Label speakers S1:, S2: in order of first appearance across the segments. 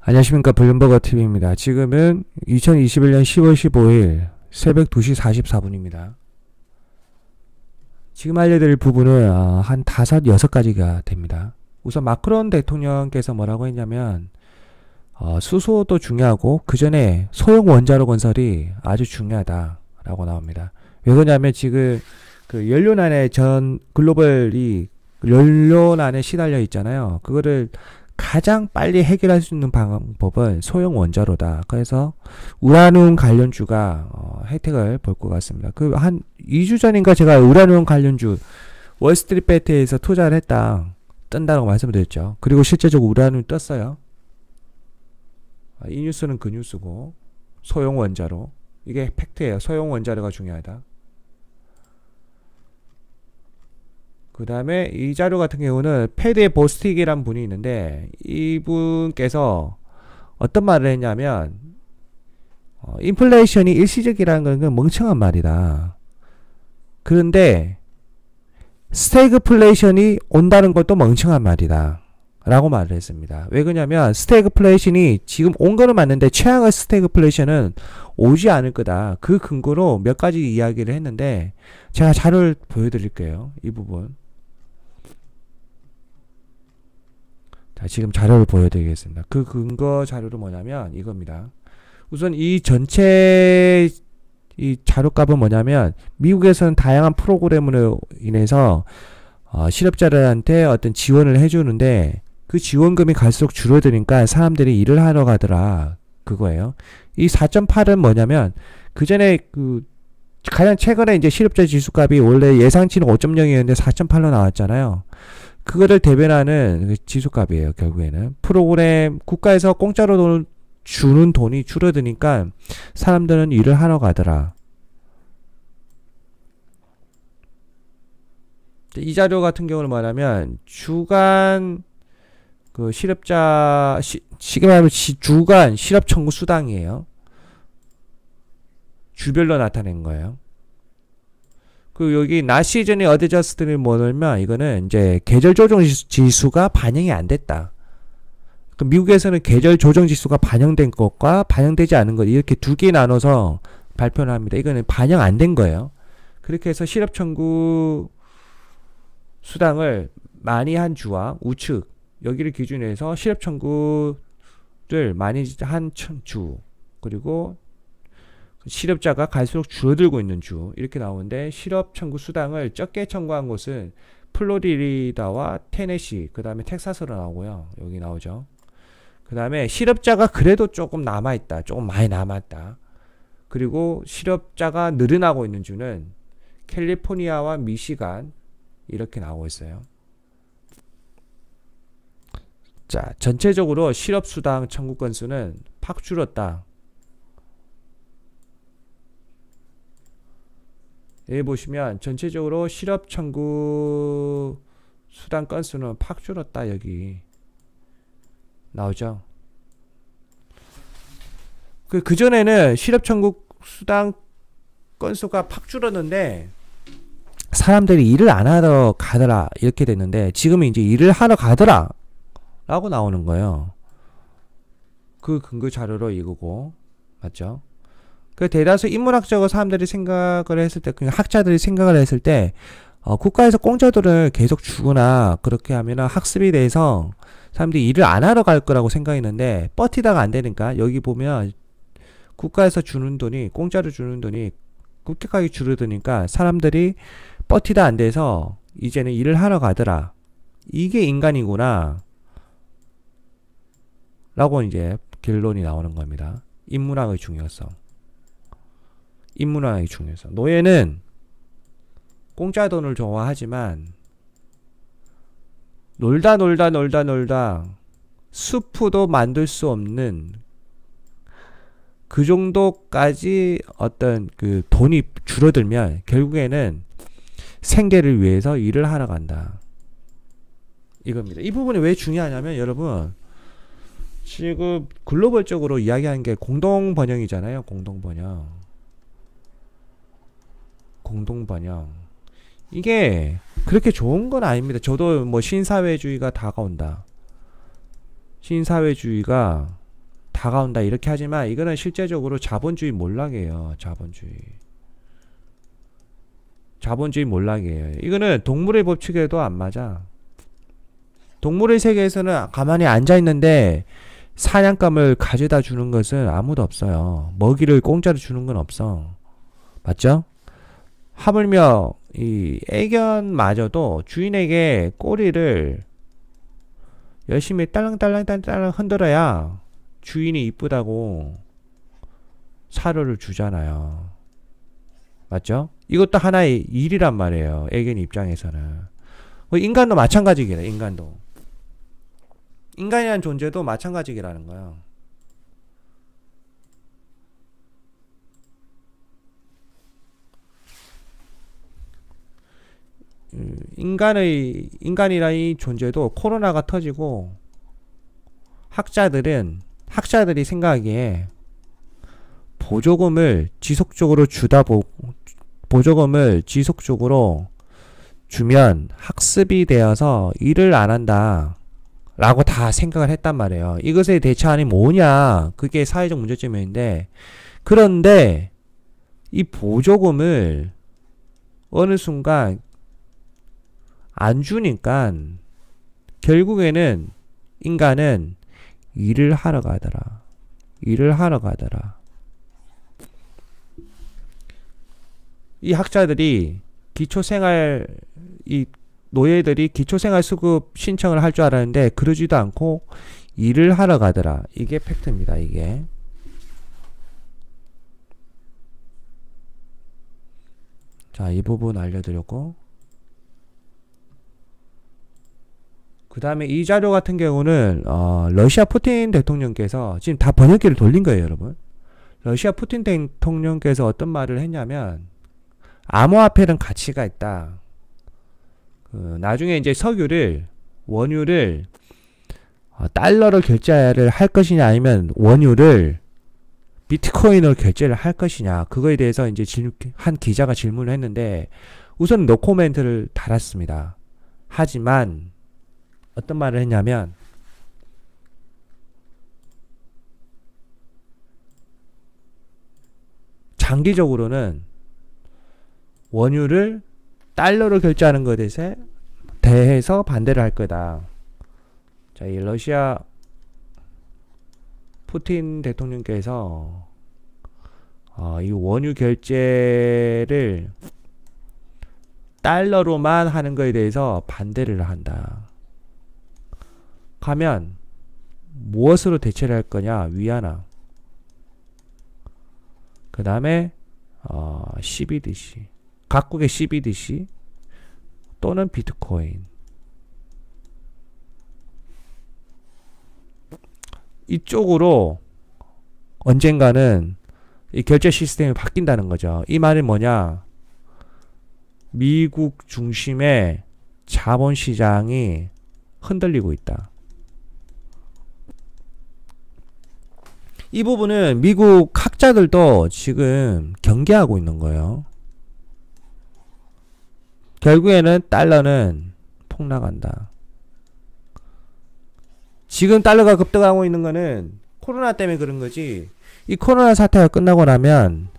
S1: 안녕하십니까, 블룸버거 TV입니다. 지금은 2021년 10월 15일 새벽 2시 44분입니다. 지금 알려드릴 부분은 한 5, 6가지가 됩니다. 우선 마크론 대통령께서 뭐라고 했냐면 수소도 중요하고 그 전에 소형 원자로 건설이 아주 중요하다라고 나옵니다. 왜 그러냐면 지금 그 연료난에 전 글로벌이 연료난에 시달려 있잖아요. 그거를 가장 빨리 해결할 수 있는 방법은 소형 원자로다. 그래서 우라늄 관련주가 혜택을 볼 것 같습니다. 그 한 2주 전인가 제가 우라늄 관련주 월스트리트배트에서 투자를 뜬다고 말씀드렸죠. 그리고 실제적으로 우라늄 떴어요. 이 뉴스는 그 뉴스고, 소형 원자로, 이게 팩트예요. 소형 원자로가 중요하다. 그 다음에 이 자료 같은 경우는 패드의 보스틱이란 분이 있는데, 이분께서 어떤 말을 했냐면 인플레이션이 일시적이라는 건 멍청한 말이다. 그런데 스태그플레이션이 온다는 것도 멍청한 말이다 라고 말을 했습니다. 왜 그러냐면 스태그플레이션이 지금 온 거는 맞는데 최악의 스태그플레이션은 오지 않을 거다. 그 근거로 몇 가지 이야기를 했는데 제가 자료를 보여드릴게요. 이 부분. 자, 지금 자료를 보여드리겠습니다. 그 근거 자료는 뭐냐면 이겁니다. 우선 이 전체 이 자료값은 뭐냐면 미국에서는 다양한 프로그램으로 인해서 실업자들한테 어떤 지원을 해주는데 그 지원금이 갈수록 줄어드니까 사람들이 일을 하러 가더라. 그거예요. 이 4.8은 뭐냐면 그 전에 가장 최근에 이제 실업자 지수값이 원래 예상치는 5.0이었는데 4.8로 나왔잖아요. 그거를 대변하는 지수값이에요. 결국에는 프로그램 국가에서 공짜로 주는 돈이 줄어드니까 사람들은 일을 하러 가더라. 이 자료 같은 경우는 뭐냐면 주간 그 실업자 쉽게 말하면 주간 실업 청구 수당이에요. 주별로 나타낸 거예요. 그 여기 낮 시즌에 어드저스트를 뭐냐면 이거는 이제 계절 조정 지수가 반영이 안 됐다. 그 미국에서는 계절 조정 지수가 반영된 것과 반영되지 않은 것 이렇게 두 개 나눠서 발표를 합니다. 이거는 반영 안 된 거예요. 그렇게 해서 실업 청구 수당을 많이 한 주와 우측 여기를 기준으로 해서 실업 청구를 많이 한 주 그리고 실업자가 갈수록 줄어들고 있는 주 이렇게 나오는데 실업 청구 수당을 적게 청구한 곳은 플로리다와 테네시 그 다음에 텍사스로 나오고요. 여기 나오죠. 그 다음에 실업자가 그래도 조금 남아있다. 조금 많이 남았다. 그리고 실업자가 늘어나고 있는 주는 캘리포니아와 미시간 이렇게 나오고 있어요. 자, 전체적으로 실업수당 청구 건수는 팍 줄었다. 여기 보시면 전체적으로 실업 청구 수당 건수는 팍 줄었다. 여기 나오죠. 그전에는 실업 청구 수당 건수가 팍 줄었는데 사람들이 일을 안 하러 가더라 이렇게 됐는데 지금은 이제 일을 하러 가더라 라고 나오는 거예요. 그 근거 자료로 이거고 맞죠? 그 대다수 인문학적으로 사람들이 생각을 했을 때 그냥 학자들이 생각을 했을 때 국가에서 공짜들을 계속 주거나 그렇게 하면은 학습에 대해서 사람들이 일을 안 하러 갈 거라고 생각했는데 버티다가 안 되니까 여기 보면 국가에서 주는 돈이 공짜로 주는 돈이 급격하게 줄어드니까 사람들이 버티다 안 돼서 이제는 일을 하러 가더라. 이게 인간이구나 라고 이제 결론이 나오는 겁니다. 인문학의 중요성. 인문학의 중요성. 노예는 공짜 돈을 좋아하지만 놀다 수프도 만들 수 없는 그 정도까지 어떤 그 돈이 줄어들면 결국에는 생계를 위해서 일을 하러 간다. 이겁니다. 이 부분이 왜 중요하냐면 여러분 지금 글로벌적으로 이야기하는 게 공동번영이잖아요. 공동번영. 이게 그렇게 좋은 건 아닙니다. 저도 뭐 신사회주의가 다가온다. 신사회주의가 다가온다 이렇게 하지만 이거는 실제적으로 자본주의 몰락이에요. 자본주의 몰락이에요. 이거는 동물의 법칙에도 안 맞아. 동물의 세계에서는 가만히 앉아있는데 사냥감을 가져다 주는 것은 아무도 없어요. 먹이를 공짜로 주는 건 없어. 맞죠? 하물며 이 애견마저도 주인에게 꼬리를 열심히 딸랑딸랑 흔들어야 주인이 이쁘다고 사료를 주잖아요. 맞죠? 이것도 하나의 일이란 말이에요. 애견 입장에서는. 인간도 마찬가지겠네. 인간이라는 존재도 마찬가지라는 거예요. 인간이라는 존재도 코로나가 터지고 학자들이 생각하기에 보조금을 지속적으로 주면 학습이 되어서 일을 안 한다 라고 다 생각을 했단 말이에요. 이것에 대처안이 뭐냐, 그게 사회적 문제점인데, 그런데 이 보조금을 어느 순간 안 주니까 결국에는 인간은 일을 하러 가더라. 이 학자들이 이 노예들이 기초생활수급 신청을 할 줄 알았는데 그러지도 않고 일을 하러 가더라. 이게 팩트입니다. 이게. 자, 이 부분 알려드렸고, 그 다음에 이 자료 같은 경우는 러시아 푸틴 대통령께서 지금 다 번역기를 돌린 거예요, 여러분. 러시아 푸틴 대통령께서 어떤 말을 했냐면, 암호화폐는 가치가 있다. 나중에 이제 원유를 달러로 결제를 할 것이냐, 아니면 원유를 비트코인으로 결제를 할 것이냐, 그거에 대해서 이제 한 기자가 질문을 했는데 우선 노코멘트를 달았습니다. 하지만 어떤 말을 했냐면, 장기적으로는 원유를 달러로 결제하는 것에 대해서 반대를 할 거다. 자, 이 러시아 푸틴 대통령께서 이 원유 결제를 달러로만 하는 것에 대해서 반대를 한다. 가면 무엇으로 대체를 할 거냐? 위안화. 그 다음에 CBDC, 각국의 CBDC 또는 비트코인. 이쪽으로 언젠가는 이 결제 시스템이 바뀐다는 거죠. 이 말이 뭐냐? 미국 중심의 자본시장이 흔들리고 있다. 이 부분은 미국 학자들도 지금 경계하고 있는 거예요. 결국에는 달러는 폭락한다. 지금 달러가 급등하고 있는 거는 코로나 때문에 그런 거지, 이 코로나 사태가 끝나고 나면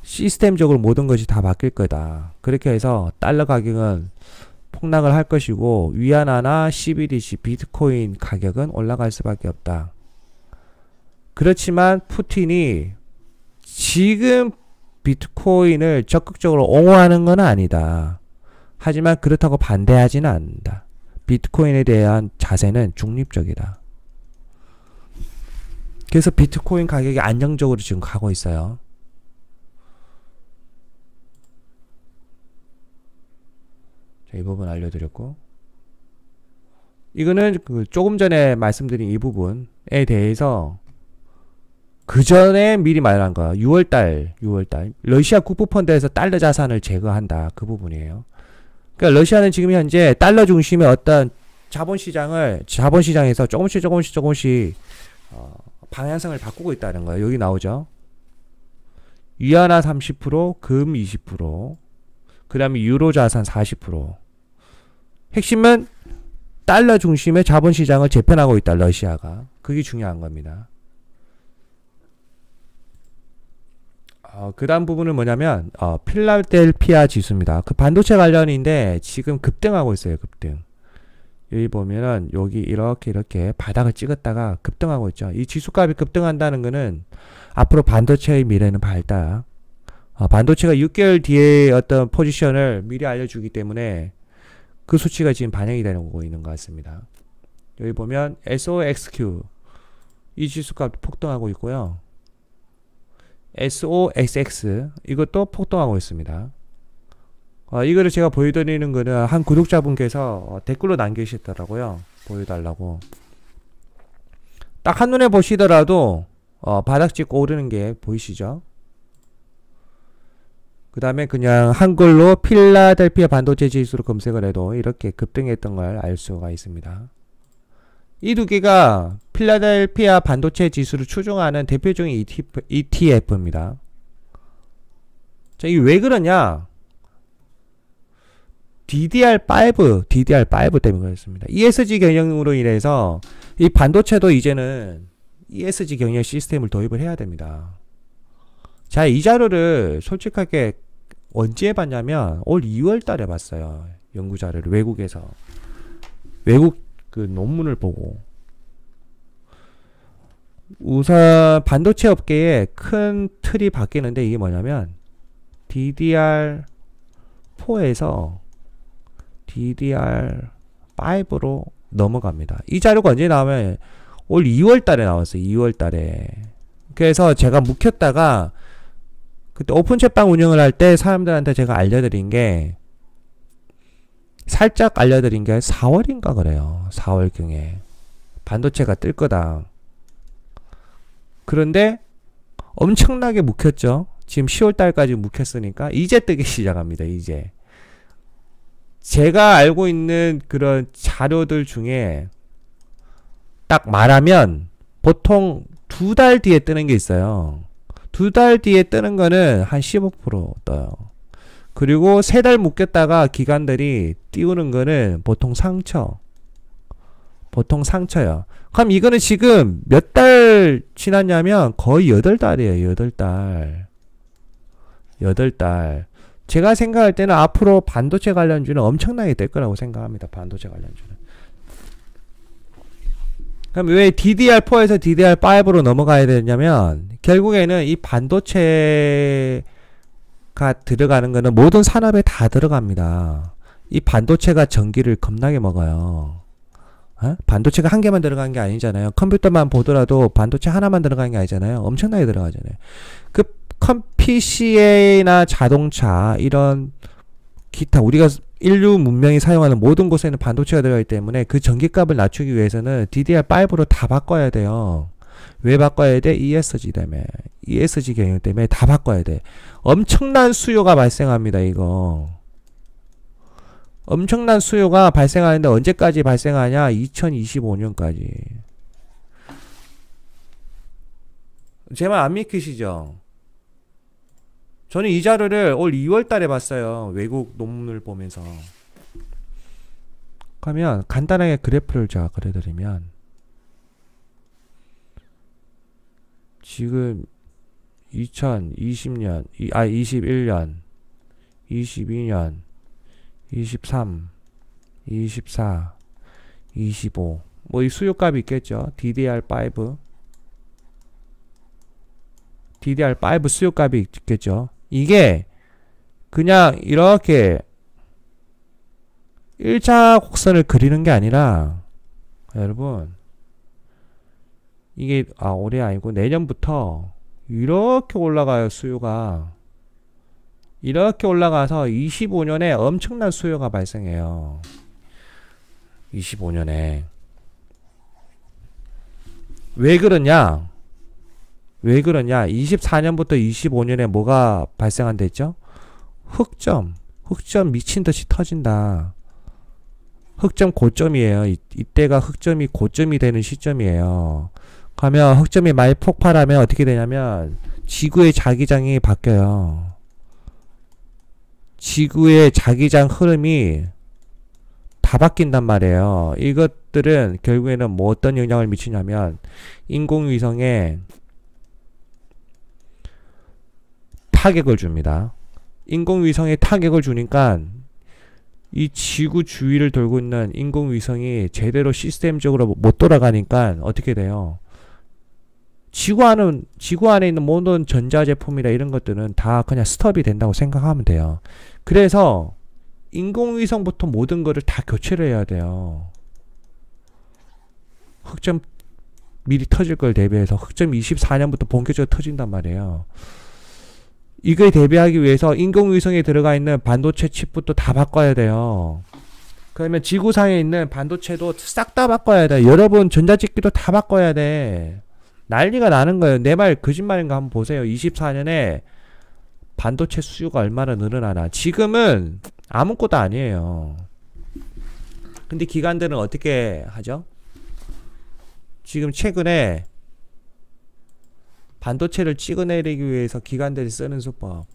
S1: 시스템적으로 모든 것이 다 바뀔 거다. 그렇게 해서 달러 가격은 폭락을 할 것이고, 위안화나 CBDC, 비트코인 가격은 올라갈 수밖에 없다. 그렇지만 푸틴이 지금 비트코인을 적극적으로 옹호하는 건 아니다. 하지만 그렇다고 반대하지는 않는다. 비트코인에 대한 자세는 중립적이다. 그래서 비트코인 가격이 안정적으로 지금 가고 있어요. 자, 이 부분 알려드렸고, 이거는 조금 전에 말씀드린 이 부분에 대해서 그 전에 미리 말한 거, 6월달 러시아 국부펀드에서 달러 자산을 제거한다. 그 부분이에요. 그러니까 러시아는 지금 현재 달러 중심의 어떤 자본시장에서 조금씩 방향성을 바꾸고 있다는 거예요. 여기 나오죠. 위안화 30%, 금 20%, 그 다음에 유로 자산 40%. 핵심은 달러 중심의 자본시장을 재편하고 있다, 러시아가. 그게 중요한 겁니다. 그 다음 부분은 뭐냐면 필라델피아 지수입니다. 그 반도체 관련인데 지금 급등하고 있어요. 급등. 여기 보면은 여기 이렇게 바닥을 찍었다가 급등하고 있죠. 이 지수값이 급등한다는 거는 앞으로 반도체의 미래는 밝다. 반도체가 6개월 뒤에 어떤 포지션을 미리 알려주기 때문에 그 수치가 지금 반영이 되고 있는 것 같습니다. 여기 보면 SOXQ 이 지수값 폭등하고 있고요. SOXX 이것도 폭등하고 있습니다. 이거를 제가 보여드리는 거는 한 구독자분께서 댓글로 남기시더라고요. 보여달라고. 딱 한눈에 보시더라도 바닥 찍고 오르는 게 보이시죠? 그 다음에 그냥 한글로 필라델피아 반도체 지수로 검색을 해도 이렇게 급등했던 걸 알 수가 있습니다. 이 두 개가 필라델피아 반도체 지수를 추종하는 대표적인 ETF입니다. 자, 이게 왜 그러냐? DDR5 때문에 그렇습니다. ESG 경영으로 인해서 이 반도체도 이제는 ESG 경영 시스템을 도입을 해야 됩니다. 자, 이 자료를 솔직하게 언제 봤냐면 올 2월 달에 봤어요. 연구 자료를 외국에서. 외국 그 논문을 보고. 우선 반도체 업계에 큰 틀이 바뀌는데 이게 뭐냐면 DDR4에서 DDR5로 넘어갑니다. 이 자료가 언제 나오면 올 2월 달에 나왔어요. 2월 달에. 그래서 제가 묵혔다가 그때 오픈 채빵 운영을 할 때 사람들한테 제가 알려드린 게 살짝 알려드린 게 4월인가 그래요. 4월경에 반도체가 뜰 거다. 그런데 엄청나게 묵혔죠. 지금 10월달까지 묵혔으니까 이제 뜨기 시작합니다. 이제 제가 알고 있는 그런 자료들 중에 딱 말하면 보통 2달 뒤에 뜨는 게 있어요. 2달 뒤에 뜨는 거는 한 15% 떠요. 그리고 3달 묶였다가 기관들이 띄우는 거는 보통 상처. 보통 상처요. 그럼 이거는 지금 몇 달 지났냐면 거의 8달이에요. 8달. 8달. 제가 생각할 때는 앞으로 반도체 관련주는 엄청나게 될 거라고 생각합니다. 반도체 관련주는. 그럼 왜 DDR4에서 DDR5로 넘어가야 되냐면 결국에는 이 반도체가 들어가는 거는 모든 산업에 다 들어갑니다. 이 반도체가 전기를 겁나게 먹어요. 반도체가 한 개만 들어간 게 아니잖아요. 컴퓨터만 보더라도 반도체 하나만 들어간 게 아니잖아요. 엄청나게 들어가잖아요. 그 PC나 자동차 이런 기타 우리가 인류 문명이 사용하는 모든 곳에는 반도체가 들어가기 때문에 그 전기값을 낮추기 위해서는 DDR5로 다 바꿔야 돼요. 왜 바꿔야 돼? ESG 때문에. ESG 경영 때문에 다 바꿔야 돼. 엄청난 수요가 발생합니다. 이거. 엄청난 수요가 발생하는데 언제까지 발생하냐? 2025년까지. 제 말 안 믿기시죠? 저는 이 자료를 올 2월 달에 봤어요. 외국 논문을 보면서. 그러면 간단하게 그래프를 제가 그려드리면 지금 2020년, 21년, 22년, 23, 24, 25 뭐 이 수요값이 있겠죠. DDR5 수요값이 있겠죠. 이게 그냥 이렇게 1차 곡선을 그리는 게 아니라 여러분 이게 올해 아니고 내년부터 이렇게 올라가요. 수요가 이렇게 올라가서 25년에 엄청난 수요가 발생해요. 25년에 왜 그러냐? 24년부터 25년에 뭐가 발생한다 했죠? 흑점 미친듯이 터진다. 흑점 고점이에요. 이때가 흑점이 고점이 되는 시점이에요. 그러면 흑점이 많이 폭발하면 어떻게 되냐면 지구의 자기장이 바뀌어요. 지구의 자기장 흐름이 다 바뀐단 말이에요. 이것들은 결국에는 뭐 어떤 영향을 미치냐면 인공위성에 타격을 줍니다. 인공위성에 타격을 주니까 이 지구 주위를 돌고 있는 인공위성이 제대로 시스템적으로 못 돌아가니까 어떻게 돼요? 지구 안에 있는 모든 전자제품이나 이런 것들은 다 그냥 스톱이 된다고 생각하면 돼요. 그래서 인공위성부터 모든 거를 다 교체를 해야 돼요. 흑점 미리 터질 걸 대비해서 흑점 24년부터 본격적으로 터진단 말이에요. 이거에 대비하기 위해서 인공위성에 들어가 있는 반도체 칩부터 다 바꿔야 돼요. 그러면 지구상에 있는 반도체도 싹 다 바꿔야 돼. 여러분 전자집기도 다 바꿔야 돼. 난리가 나는 거예요. 내 말 거짓말인가 한번 보세요. 24년에 반도체 수요가 얼마나 늘어나나. 지금은 아무것도 아니에요. 근데 기관들은 어떻게 하죠? 지금 최근에 반도체를 찍어내리기 위해서 기관들이 쓰는 수법,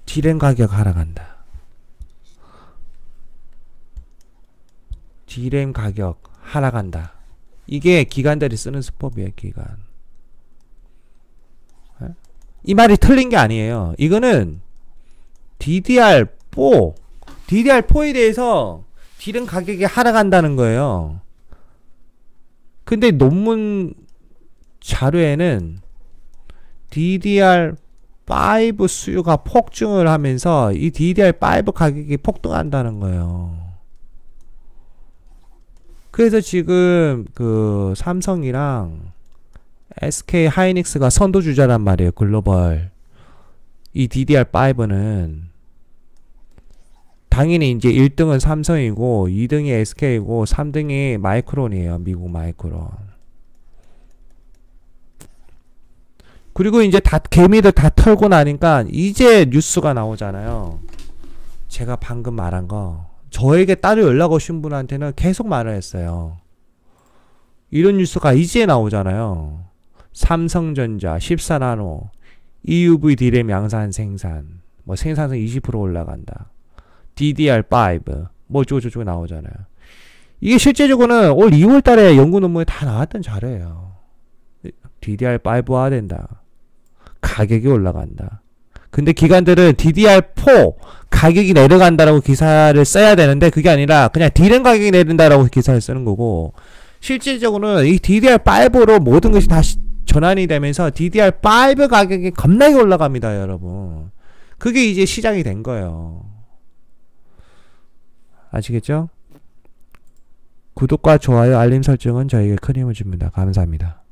S1: 디램 가격 하락한다. 디램 가격 하락한다. 이게 기관들이 쓰는 수법이에요. 기관. 이 말이 틀린 게 아니에요. 이거는 DDR4에 대해서 디램 가격이 하락한다는 거예요. 근데 논문 자료에는 DDR5 수요가 폭증을 하면서 이 DDR5 가격이 폭등한다는 거예요. 그래서 지금 그 삼성이랑 SK 하이닉스가 선도주자란 말이에요. 글로벌. 이 DDR5는 당연히 이제 1등은 삼성이고 2등이 SK이고 3등이 마이크론이에요. 미국 마이크론. 그리고 이제 다 개미들 다 털고 나니까 이제 뉴스가 나오잖아요. 제가 방금 말한 거. 저에게 따로 연락 오신 분한테는 계속 말을 했어요. 이런 뉴스가 이제 나오잖아요. 삼성전자 14나노 EUV 디램 양산 생산 뭐 생산성 20% 올라간다. DDR5 뭐 어쩌고저쩌고 나오잖아요. 이게 실제적으로는 올 2월달에 연구 논문에 다 나왔던 자료예요. DDR5화 된다. 가격이 올라간다. 근데 기관들은 DDR4 가격이 내려간다라고 기사를 써야 되는데 그게 아니라 그냥 디램 가격이 내린다라고 기사를 쓰는 거고, 실질적으로는 이 DDR5로 모든 것이 다시 전환이 되면서 DDR5 가격이 겁나게 올라갑니다, 여러분. 그게 이제 시작이 된 거예요. 아시겠죠? 구독과 좋아요, 알림 설정은 저에게 큰 힘을 줍니다. 감사합니다.